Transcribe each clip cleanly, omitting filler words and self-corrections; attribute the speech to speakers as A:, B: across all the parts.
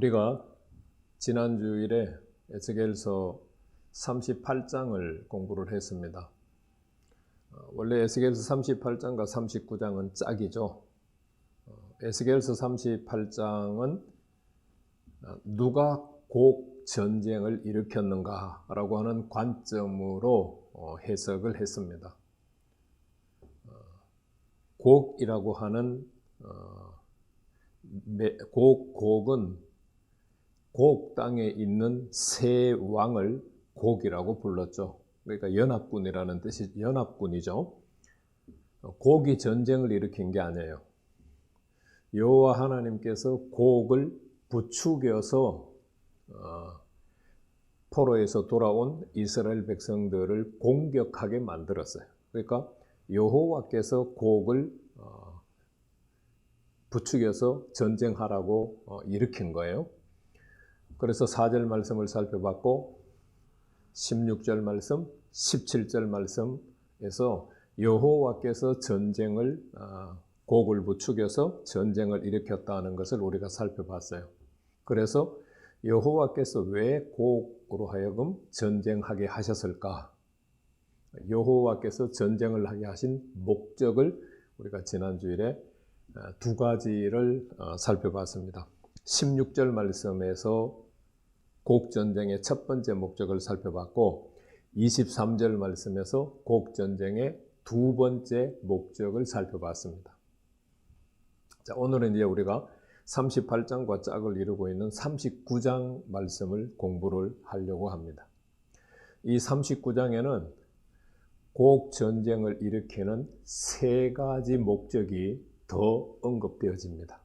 A: 우리가 지난 주일에 에스겔서 38장을 공부를 했습니다. 원래 에스겔서 38장과 39장은 짝이죠. 에스겔서 38장은 누가 곡 전쟁을 일으켰는가라고 하는 관점으로 해석을 했습니다. 곡이라고 하는 곡은 곡 땅에 있는 세 왕을 곡이라고 불렀죠. 그러니까 연합군이라는 뜻이 연합군이죠. 곡이 전쟁을 일으킨 게 아니에요. 여호와 하나님께서 곡을 부추겨서 포로에서 돌아온 이스라엘 백성들을 공격하게 만들었어요. 그러니까 여호와께서 곡을 부추겨서 전쟁하라고 일으킨 거예요. 그래서 4절 말씀을 살펴봤고 16절 말씀, 17절 말씀에서 여호와께서 전쟁을 곡을 부추겨서 전쟁을 일으켰다는 것을 우리가 살펴봤어요. 그래서 여호와께서 왜 곡으로 하여금 전쟁하게 하셨을까? 여호와께서 전쟁을 하게 하신 목적을 우리가 지난 주일에 두 가지를 살펴봤습니다. 16절 말씀에서 곡전쟁의 첫 번째 목적을 살펴봤고 23절 말씀에서 곡전쟁의 두 번째 목적을 살펴봤습니다. 자, 오늘은 이제 우리가 38장과 짝을 이루고 있는 39장 말씀을 공부를 하려고 합니다. 이 39장에는 곡전쟁을 일으키는 세 가지 목적이 더 언급되어집니다.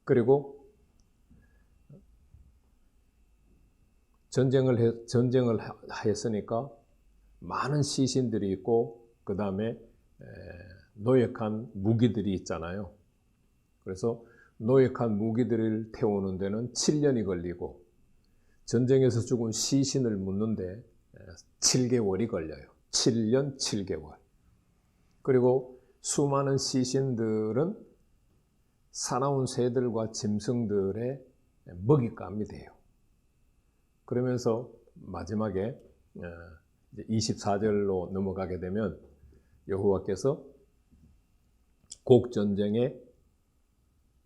A: 그리고 전쟁을 했으니까 많은 시신들이 있고 그 다음에 노획한 무기들이 있잖아요. 그래서 노획한 무기들을 태우는 데는 7년이 걸리고 전쟁에서 죽은 시신을 묻는데 7개월이 걸려요. 7년 7개월. 그리고 수많은 시신들은 사나운 새들과 짐승들의 먹잇감이 돼요. 그러면서 마지막에 24절로 넘어가게 되면 여호와께서 곡전쟁의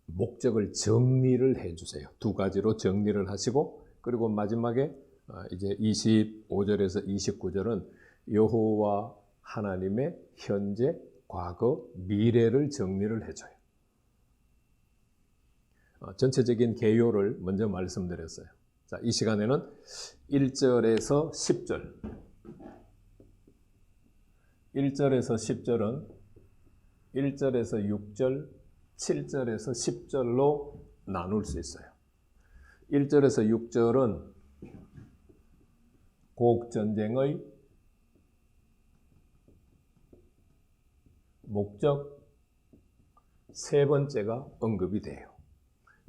A: 목적을 정리를 해주세요. 두 가지로 정리를 하시고 그리고 마지막에 이제 25절에서 29절은 여호와 하나님의 현재, 과거, 미래를 정리를 해줘요. 전체적인 개요를 먼저 말씀드렸어요. 자, 이 시간에는 1절에서 10절 1절에서 10절은 1절에서 6절, 7절에서 10절로 나눌 수 있어요. 1절에서 6절은 곡전쟁의 목적 세 번째가 언급이 돼요.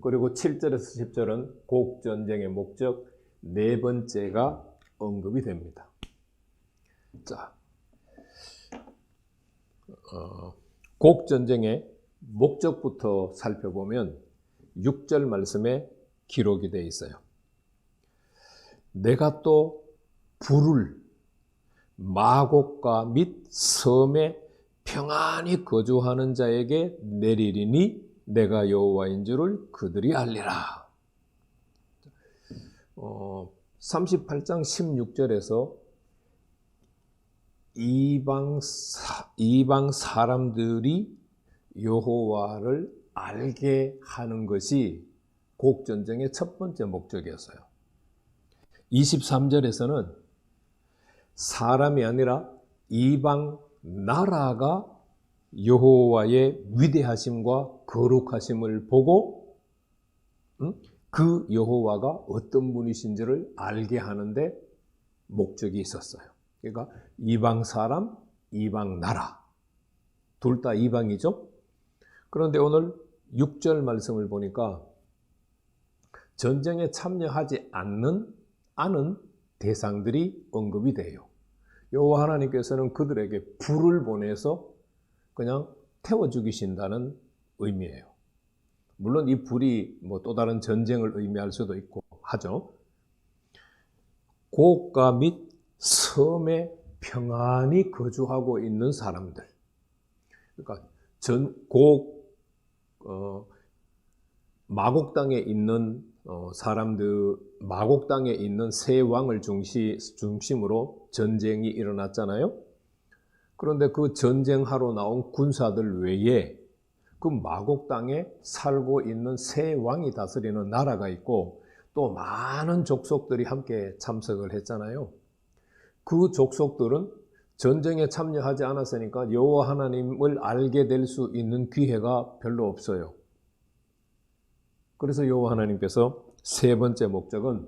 A: 그리고 7절에서 10절은 곡전쟁의 목적 네 번째가 언급이 됩니다. 자, 곡전쟁의 목적부터 살펴보면 6절 말씀에 기록이 되어 있어요. 내가 또 불을 마곡과 및 섬에 평안히 거주하는 자에게 내리리니 내가 여호와인 줄을 그들이 알리라. 38장 16절에서 이방 사람들이 여호와를 알게 하는 것이 곡전쟁의 첫 번째 목적이었어요. 23절에서는 사람이 아니라 이방 나라가 여호와의 위대하심과 거룩하심을 보고 그 여호와가 어떤 분이신지를 알게 하는데 목적이 있었어요. 그러니까 이방 사람, 이방 나라 둘 다 이방이죠. 그런데 오늘 6절 말씀을 보니까 전쟁에 참여하지 않는 대상들이 언급이 돼요. 여호와 하나님께서는 그들에게 불을 보내서 그냥 태워 죽이신다는 의미예요. 물론 이 불이 뭐 또 다른 전쟁을 의미할 수도 있고 하죠. 고가 및 섬에 평안히 거주하고 있는 사람들. 그러니까 마곡 땅에 있는 사람들, 마곡 땅에 있는 세 왕을 중심으로 전쟁이 일어났잖아요. 그런데 그 전쟁하러 나온 군사들 외에 그 마곡 땅에 살고 있는 세 왕이 다스리는 나라가 있고 또 많은 족속들이 함께 참석을 했잖아요. 그 족속들은 전쟁에 참여하지 않았으니까 여호와 하나님을 알게 될 수 있는 기회가 별로 없어요. 그래서 여호와 하나님께서 세 번째 목적은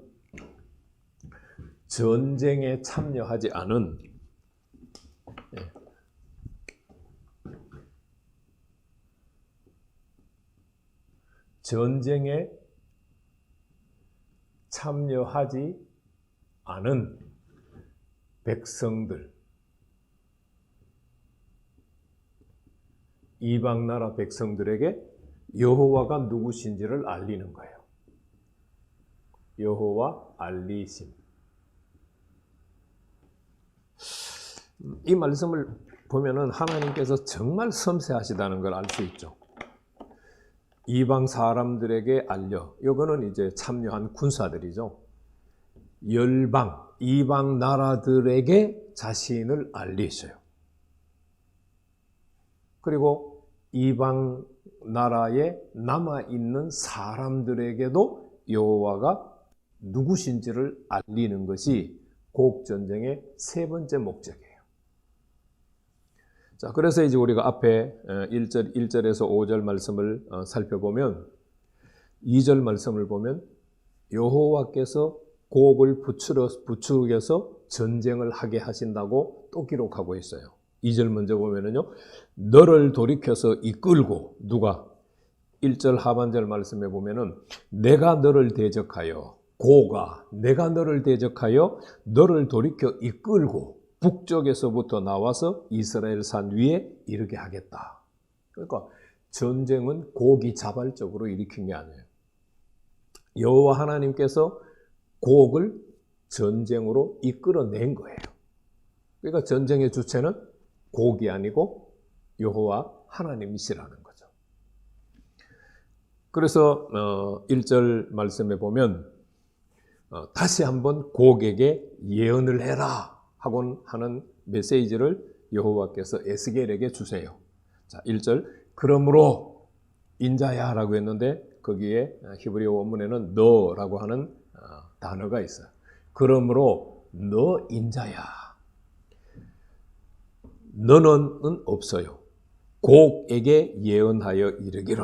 A: 전쟁에 참여하지 않은 전쟁에 참여하지 않은 백성들, 이방 나라 백성들에게 여호와가 누구신지를 알리는 거예요. 여호와 알리심. 이 말씀을 보면은 하나님께서 정말 섬세하시다는 걸 알 수 있죠. 이방 사람들에게 알려. 이거는 이제 참여한 군사들이죠. 열방, 이방 나라들에게 자신을 알리셔요. 그리고 이방 나라에 남아있는 사람들에게도 여호와가 누구신지를 알리는 것이 고국전쟁의 세 번째 목적이에요. 자, 그래서 이제 우리가 앞에 1절에서 5절 말씀을 살펴보면 2절 말씀을 보면 여호와께서 곡을 부추겨서 전쟁을 하게 하신다고 또 기록하고 있어요. 2절 먼저 보면은요, 너를 돌이켜서 이끌고, 누가? 1절 하반절 말씀에 보면은 내가 너를 대적하여, 고가 내가 너를 대적하여 너를 돌이켜 이끌고 북쪽에서부터 나와서 이스라엘 산 위에 이르게 하겠다. 그러니까 전쟁은 고기 자발적으로 일으킨 게 아니에요. 여호와 하나님께서 곡을 전쟁으로 이끌어낸 거예요. 그러니까 전쟁의 주체는 곡이 아니고 여호와 하나님이시라는 거죠. 그래서 1절 말씀에 보면 다시 한번 곡에게 예언을 해라 하곤 하는 메시지를 여호와께서 에스겔에게 주세요. 자, 1절 그러므로 인자야 라고 했는데 거기에 히브리어 원문에는 너라고 하는 단어가 있어요. 그러므로 너 인자야. 너는 없어요. 곡에게 예언하여 이르기를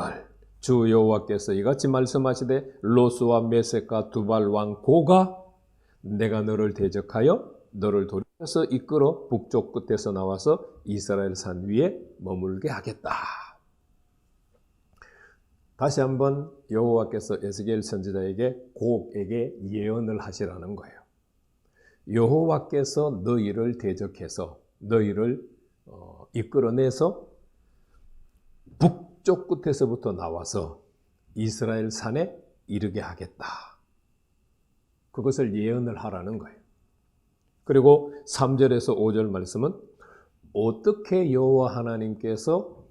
A: 주 여호와께서 이같이 말씀하시되 로스와 메섹과 두발 왕 고가 내가 너를 대적하여 너를 돌이켜서 이끌어 북쪽 끝에서 나와서 이스라엘 산 위에 머물게 하겠다. 다시 한번 여호와께서 에스겔 선지자에게 곡에게 예언을 하시라는 거예요. 여호와께서 너희를 대적해서 너희를 이끌어내서 북쪽 끝에서부터 나와서 이스라엘 산에 이르게 하겠다. 그것을 예언을 하라는 거예요. 그리고 3절에서 5절 말씀은 어떻게 여호와 하나님께서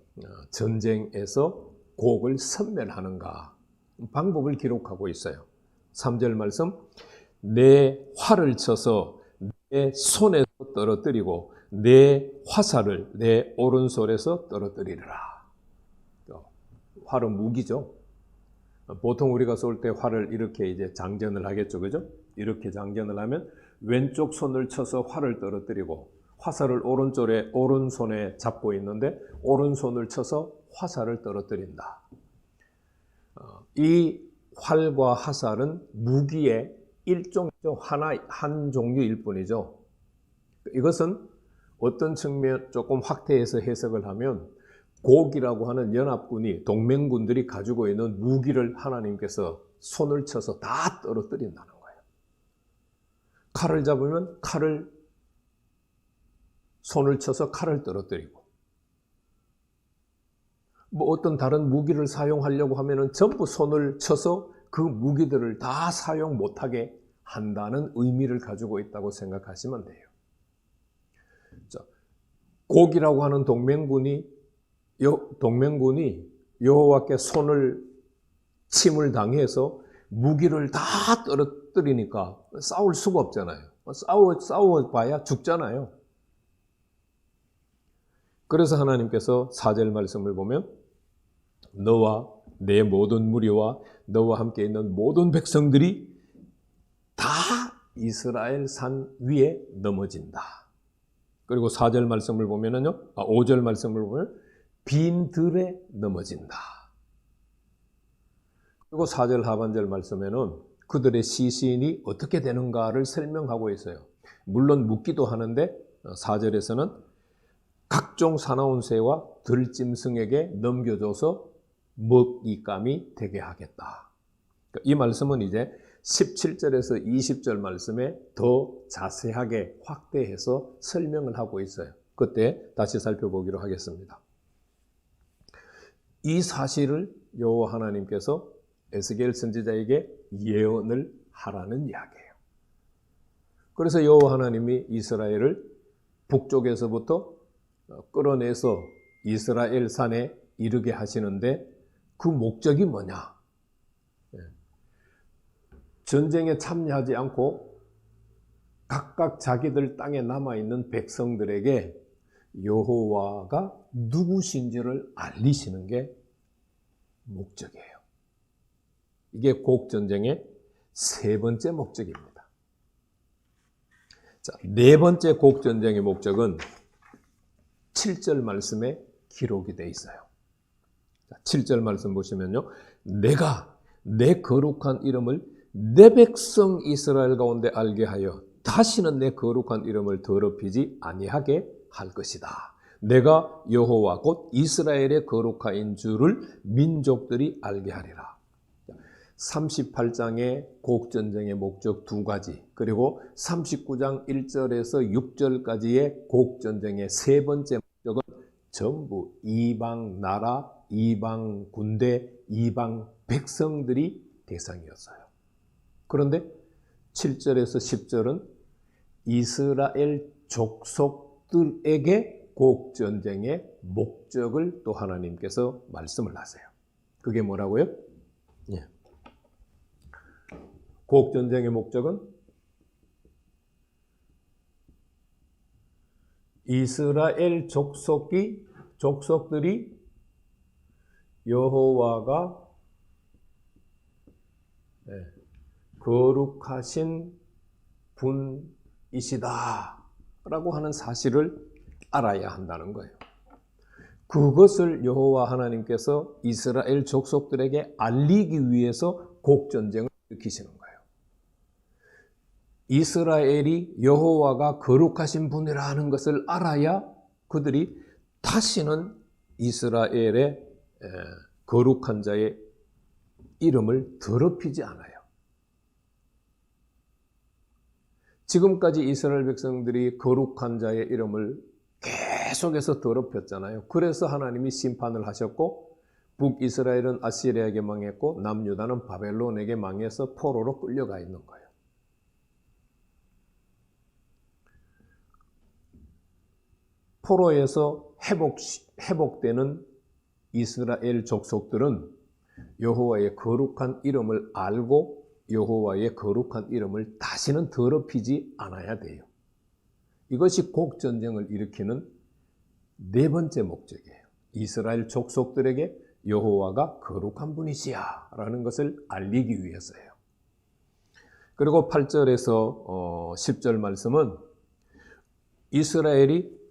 A: 전쟁에서 곡을 섬멸하는가 방법을 기록하고 있어요. 3절 말씀 내 활을 쳐서 내 손에서 떨어뜨리고 내 화살을 내 오른손에서 떨어뜨리라. 활은 무기죠. 보통 우리가 쏠 때 활을 이렇게 이제 장전을 하겠죠, 그죠? 이렇게 장전을 하면 왼쪽 손을 쳐서 활을 떨어뜨리고 화살을 오른손에 잡고 있는데 오른손을 쳐서 화살을 떨어뜨린다. 이 활과 화살은 무기의 일종이죠. 한 종류일 뿐이죠. 이것은 어떤 측면 조금 확대해서 해석을 하면 곡이라고 하는 연합군이 동맹군들이 가지고 있는 무기를 하나님께서 손을 쳐서 다 떨어뜨린다는 거예요. 칼을 잡으면 손을 쳐서 칼을 떨어뜨리고 뭐 어떤 다른 무기를 사용하려고 하면은 전부 손을 쳐서 그 무기들을 다 사용 못하게 한다는 의미를 가지고 있다고 생각하시면 돼요. 자, 곡이라고 하는 동맹군이 여호와께 침을 당해서 무기를 다 떨어뜨리니까 싸울 수가 없잖아요. 싸워봐야 죽잖아요. 그래서 하나님께서 4절 말씀을 보면 너와 내 모든 무리와 너와 함께 있는 모든 백성들이 다 이스라엘 산 위에 넘어진다. 그리고 4절 말씀을 보면은요, 5절 말씀을 보면 빈 들에 넘어진다. 그리고 4절 하반절 말씀에는 그들의 시신이 어떻게 되는가를 설명하고 있어요. 물론 묻기도 하는데 4절에서는 각종 사나운 새와 들짐승에게 넘겨줘서 먹잇감이 되게 하겠다. 이 말씀은 이제 17절에서 20절 말씀에 더 자세하게 확대해서 설명을 하고 있어요. 그때 다시 살펴보기로 하겠습니다. 이 사실을 여호와 하나님께서 에스겔 선지자에게 예언을 하라는 이야기예요. 그래서 여호와 하나님이 이스라엘을 북쪽에서부터 끌어내서 이스라엘 산에 이르게 하시는데 그 목적이 뭐냐? 전쟁에 참여하지 않고 각각 자기들 땅에 남아있는 백성들에게 여호와가 누구신지를 알리시는 게 목적이에요. 이게 곡전쟁의 세 번째 목적입니다. 자, 네 번째 곡전쟁의 목적은 7절 말씀에 기록이 되어 있어요. 7절 말씀 보시면요. 내가 내 거룩한 이름을 내 백성 이스라엘 가운데 알게 하여 다시는 내 거룩한 이름을 더럽히지 아니하게 할 것이다. 내가 여호와 곧 이스라엘의 거룩하인 줄을 민족들이 알게 하리라. 38장의 곡전쟁의 목적 두 가지, 그리고 39장 1절에서 6절까지의 곡전쟁의 세 번째 목적은 전부 이방 나라, 이방 군대, 이방 백성들이 대상이었어요. 그런데 7절에서 10절은 이스라엘 족속들에게 곡전쟁의 목적을 또 하나님께서 말씀을 하세요. 그게 뭐라고요? 예. 곡전쟁의 목적은 이스라엘 족속들이 여호와가 거룩하신 분이시다 라고 하는 사실을 알아야 한다는 거예요. 그것을 여호와 하나님께서 이스라엘 족속들에게 알리기 위해서 곡전쟁을 일으키시는 거예요. 이스라엘이 여호와가 거룩하신 분이라는 것을 알아야 그들이 다시는 이스라엘의 거룩한 자의 이름을 더럽히지 않아요. 지금까지 이스라엘 백성들이 거룩한 자의 이름을 계속해서 더럽혔잖아요. 그래서 하나님이 심판을 하셨고 북이스라엘은 아시리아에게 망했고 남유다는 바벨론에게 망해서 포로로 끌려가 있는 거예요. 포로에서 회복되는 이스라엘 족속들은 여호와의 거룩한 이름을 알고 여호와의 거룩한 이름을 다시는 더럽히지 않아야 돼요. 이것이 곡전쟁을 일으키는 네 번째 목적이에요. 이스라엘 족속들에게 여호와가 거룩한 분이시야 라는 것을 알리기 위해서예요. 그리고 8절에서 10절 말씀은 이스라엘이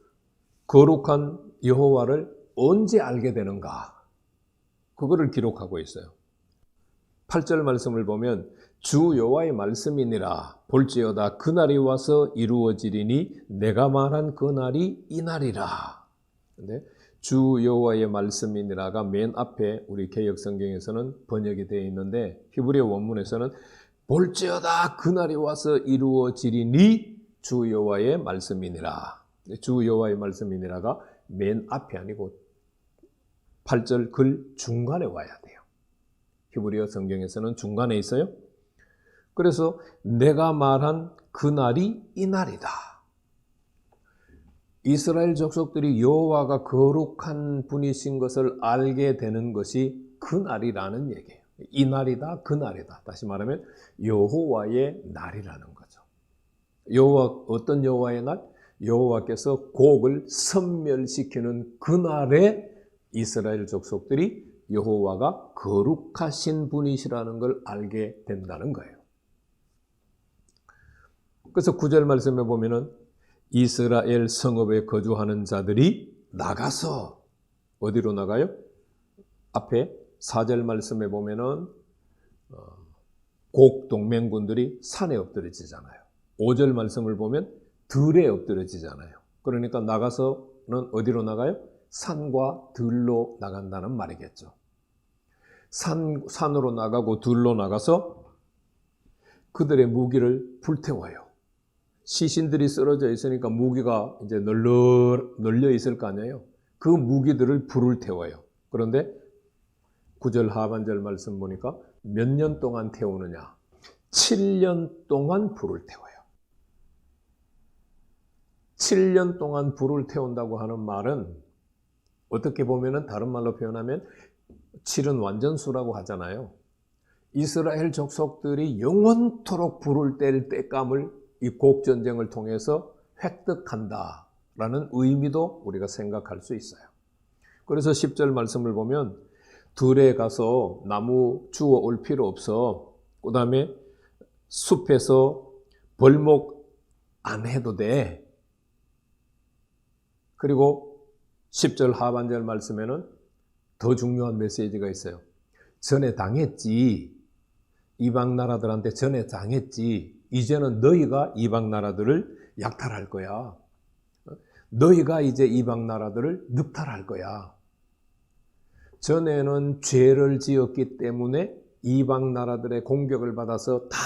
A: 거룩한 여호와를 언제 알게 되는가? 그거를 기록하고 있어요. 8절 말씀을 보면 주 여호와의 말씀이니라 볼지어다 그날이 와서 이루어지리니 내가 말한 그날이 이날이라. 근데 주 여호와의 말씀이니라가 맨 앞에 우리 개역 성경에서는 번역이 되어 있는데 히브리어 원문에서는 볼지어다 그날이 와서 이루어지리니 주 여호와의 말씀이니라. 주 여호와의 말씀이니라가 맨 앞이 아니고 8절 글 중간에 와야 돼요. 히브리어 성경에서는 중간에 있어요. 그래서 내가 말한 그날이 이 날이다. 이스라엘 족속들이 여호와가 거룩한 분이신 것을 알게 되는 것이 그날이라는 얘기예요. 이 날이다, 그날이다. 다시 말하면 여호와의 날이라는 거죠. 어떤 여호와의 날? 여호와께서 곡을 섬멸시키는 그날에 이스라엘 족속들이 여호와가 거룩하신 분이시라는 걸 알게 된다는 거예요. 그래서 9절 말씀에 보면은 이스라엘 성읍에 거주하는 자들이 나가서 어디로 나가요? 앞에 4절 말씀에 보면은 곡 동맹군들이 산에 엎드려지잖아요. 5절 말씀을 보면 들에 엎드려지잖아요. 그러니까 나가서는 어디로 나가요? 산과 들로 나간다는 말이겠죠. 산으로 나가고 들로 나가서 그들의 무기를 불태워요. 시신들이 쓰러져 있으니까 무기가 이제 널려 있을 거 아니에요. 그 무기들을 불을 태워요. 그런데 9절 하반절 말씀 보니까 몇 년 동안 태우느냐? 7년 동안 불을 태워요. 7년 동안 불을 태운다고 하는 말은 어떻게 보면은 다른 말로 표현하면 7은 완전수라고 하잖아요. 이스라엘 족속들이 영원토록 불을 뗄 때감을 이 곡전쟁을 통해서 획득한다라는 의미도 우리가 생각할 수 있어요. 그래서 10절 말씀을 보면 들에 가서 나무 주워 올 필요 없어. 그 다음에 숲에서 벌목 안 해도 돼. 그리고 10절 하반절 말씀에는 더 중요한 메시지가 있어요. 전에 당했지. 이방 나라들한테 전에 당했지. 이제는 너희가 이방 나라들을 약탈할 거야. 너희가 이제 이방 나라들을 늑탈할 거야. 전에는 죄를 지었기 때문에 이방 나라들의 공격을 받아서 다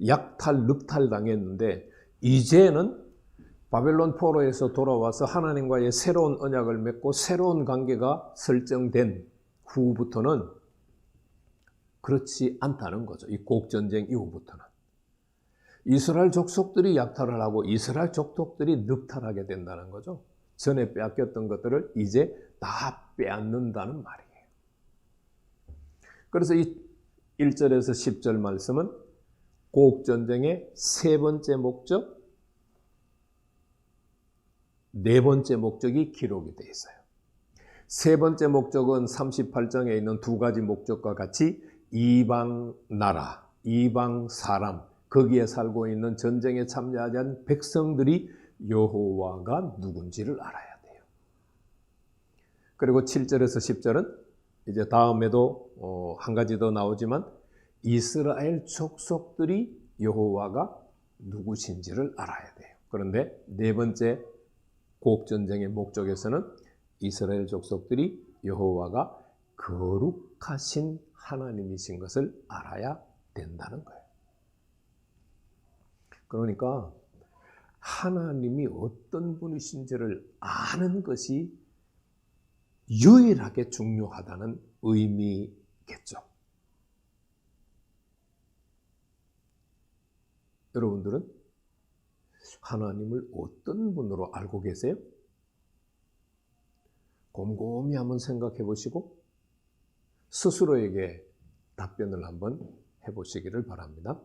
A: 약탈, 늑탈 당했는데 이제는 바벨론 포로에서 돌아와서 하나님과의 새로운 언약을 맺고 새로운 관계가 설정된 후부터는 그렇지 않다는 거죠. 이 곡전쟁 이후부터는. 이스라엘 족속들이 약탈을 하고 이스라엘 족속들이 늑탈하게 된다는 거죠. 전에 빼앗겼던 것들을 이제 다 빼앗는다는 말이에요. 그래서 이 1절에서 10절 말씀은 곡전쟁의 세 번째 목적, 네 번째 목적이 기록이 되어 있어요. 세 번째 목적은 38장에 있는 두 가지 목적과 같이 이방 나라, 이방 사람, 거기에 살고 있는 전쟁에 참여하지 않은 백성들이 여호와가 누군지를 알아야 돼요. 그리고 7절에서 10절은 이제 다음에도 한 가지 더 나오지만 이스라엘 족속들이 여호와가 누구신지를 알아야 돼요. 그런데 네 번째 곡전쟁의 목적에서는 이스라엘 족속들이 여호와가 거룩하신 하나님이신 것을 알아야 된다는 거예요. 그러니까 하나님이 어떤 분이신지를 아는 것이 유일하게 중요하다는 의미겠죠. 여러분들은 하나님을 어떤 분으로 알고 계세요? 곰곰이 한번 생각해 보시고 스스로에게 답변을 한번 해보시기를 바랍니다.